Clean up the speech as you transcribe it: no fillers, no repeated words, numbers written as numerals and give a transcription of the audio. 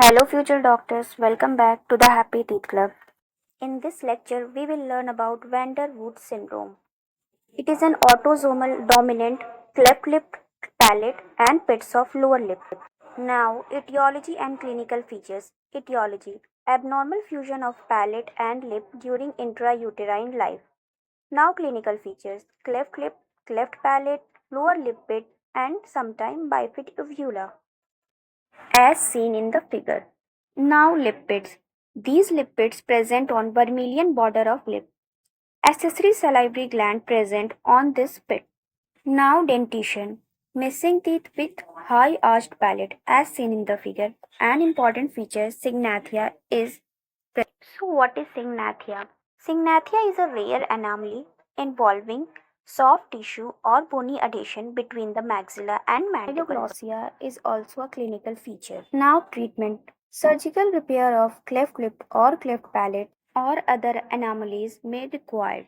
Hello, future doctors. Welcome back to the Happy Teeth Club. In this lecture, we will learn about Vander Wooude syndrome. It is an autosomal dominant cleft lip, palate, and pits of lower lip. Now, etiology and clinical features. Etiology: abnormal fusion of palate and lip during intrauterine life. Now, clinical features: cleft lip, cleft palate, lower lip pit, and sometimes bifid uvula, as seen in the figure. Now lipids. These lipids present on vermilion border of lip. Accessory salivary gland present on this pit. Now dentition. Missing teeth with high arched palate as seen in the figure. An important feature syngnathaia is present. So what is syngnathaia? Syngnathaia is a rare anomaly involving soft tissue or bony adhesion between the maxilla and mandible. Hypoglossia is also a clinical feature. Now treatment. Surgical repair of cleft lip or cleft palate or other anomalies may be required.